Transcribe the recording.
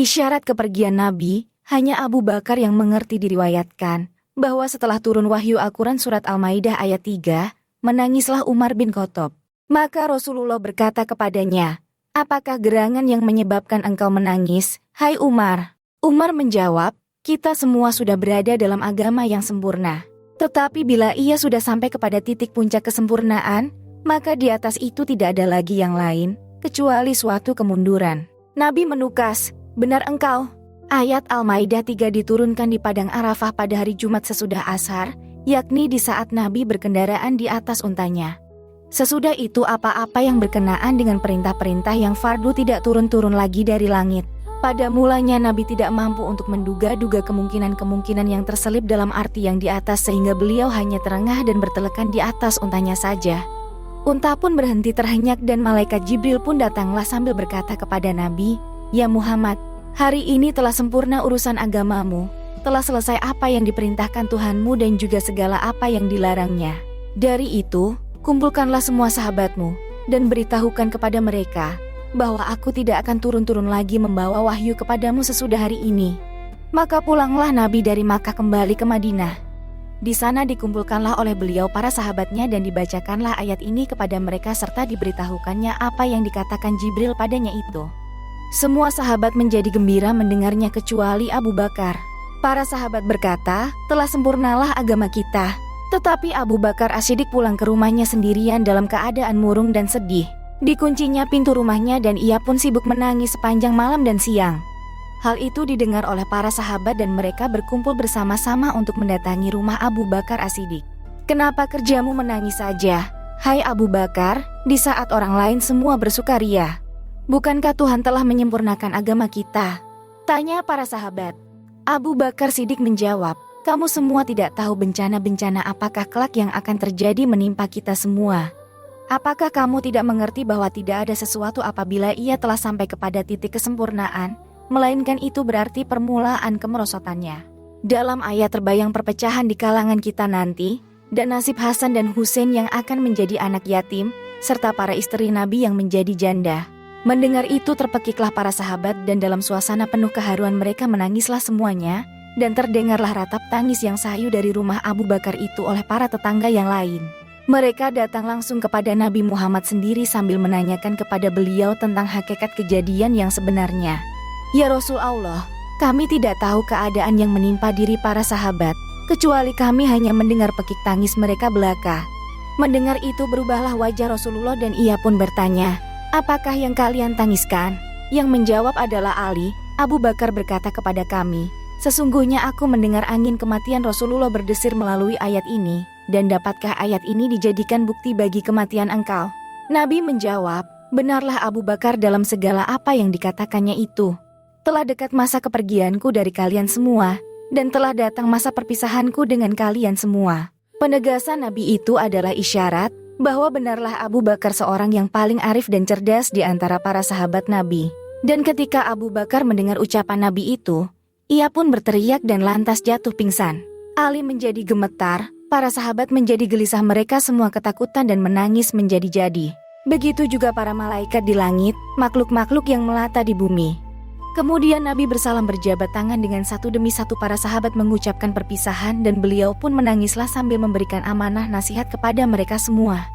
Isyarat kepergian Nabi, hanya Abu Bakar yang mengerti. Diriwayatkan bahwa setelah turun wahyu Al-Quran surat Al-Maidah ayat 3, menangislah Umar bin Khattab. Maka Rasulullah berkata kepadanya, "Apakah gerangan yang menyebabkan engkau menangis, hai Umar?" Umar menjawab, "Kita semua sudah berada dalam agama yang sempurna. Tetapi bila ia sudah sampai kepada titik puncak kesempurnaan, maka di atas itu tidak ada lagi yang lain, kecuali suatu kemunduran." Nabi menukas, "Benar engkau." Ayat Al-Maidah 3 diturunkan di Padang Arafah pada hari Jumat sesudah Ashar, yakni di saat Nabi berkendaraan di atas untanya. Sesudah itu apa-apa yang berkenaan dengan perintah-perintah yang fardu tidak turun-turun lagi dari langit. Pada mulanya Nabi tidak mampu untuk menduga-duga kemungkinan-kemungkinan yang terselip dalam arti yang di atas sehingga beliau hanya terengah dan bertelekan di atas untanya saja. Unta pun berhenti terhenyak dan malaikat Jibril pun datanglah sambil berkata kepada Nabi, "Ya Muhammad, hari ini telah sempurna urusan agamamu, telah selesai apa yang diperintahkan Tuhanmu dan juga segala apa yang dilarangnya. Dari itu, kumpulkanlah semua sahabatmu dan beritahukan kepada mereka bahwa aku tidak akan turun-turun lagi membawa wahyu kepadamu sesudah hari ini." Maka pulanglah Nabi dari Makkah kembali ke Madinah. Di sana dikumpulkanlah oleh beliau para sahabatnya dan dibacakanlah ayat ini kepada mereka serta diberitahukannya apa yang dikatakan Jibril padanya itu. Semua sahabat menjadi gembira mendengarnya kecuali Abu Bakar. Para sahabat berkata, "Telah sempurnalah agama kita." Tetapi Abu Bakar As-Siddiq pulang ke rumahnya sendirian dalam keadaan murung dan sedih. Dikuncinya pintu rumahnya dan ia pun sibuk menangis sepanjang malam dan siang. Hal itu didengar oleh para sahabat dan mereka berkumpul bersama-sama untuk mendatangi rumah Abu Bakar As-Siddiq. "Kenapa kerjamu menangis saja, hai Abu Bakar, di saat orang lain semua bersukaria? Bukankah Tuhan telah menyempurnakan agama kita?" tanya para sahabat. Abu Bakar Siddiq menjawab, "Kamu semua tidak tahu bencana-bencana apakah kelak yang akan terjadi menimpa kita semua. Apakah kamu tidak mengerti bahwa tidak ada sesuatu apabila ia telah sampai kepada titik kesempurnaan, melainkan itu berarti permulaan kemerosotannya. Dalam ayat terbayang perpecahan di kalangan kita nanti, dan nasib Hasan dan Husain yang akan menjadi anak yatim, serta para istri Nabi yang menjadi janda." Mendengar itu terpekiklah para sahabat dan dalam suasana penuh keharuan mereka menangislah semuanya, dan terdengarlah ratap tangis yang sayu dari rumah Abu Bakar itu oleh para tetangga yang lain. Mereka datang langsung kepada Nabi Muhammad sendiri sambil menanyakan kepada beliau tentang hakikat kejadian yang sebenarnya. "Ya Rasul Allah, kami tidak tahu keadaan yang menimpa diri para sahabat, kecuali kami hanya mendengar pekik tangis mereka belaka." Mendengar itu berubahlah wajah Rasulullah dan ia pun bertanya, "Apakah yang kalian tangiskan?" Yang menjawab adalah Ali. Abu Bakar berkata kepada kami, "Sesungguhnya aku mendengar angin kematian Rasulullah berdesir melalui ayat ini, dan dapatkah ayat ini dijadikan bukti bagi kematian engkau?" Nabi menjawab, "Benarlah Abu Bakar dalam segala apa yang dikatakannya itu. Telah dekat masa kepergianku dari kalian semua, dan telah datang masa perpisahanku dengan kalian semua." Penegasan Nabi itu adalah isyarat bahwa benarlah Abu Bakar seorang yang paling arif dan cerdas di antara para sahabat Nabi. Dan ketika Abu Bakar mendengar ucapan Nabi itu, ia pun berteriak dan lantas jatuh pingsan. Ali menjadi gemetar, para sahabat menjadi gelisah, mereka semua ketakutan dan menangis menjadi-jadi. Begitu juga para malaikat di langit, makhluk-makhluk yang melata di bumi. Kemudian Nabi bersalam berjabat tangan dengan satu demi satu para sahabat mengucapkan perpisahan dan beliau pun menangislah sambil memberikan amanah nasihat kepada mereka semua.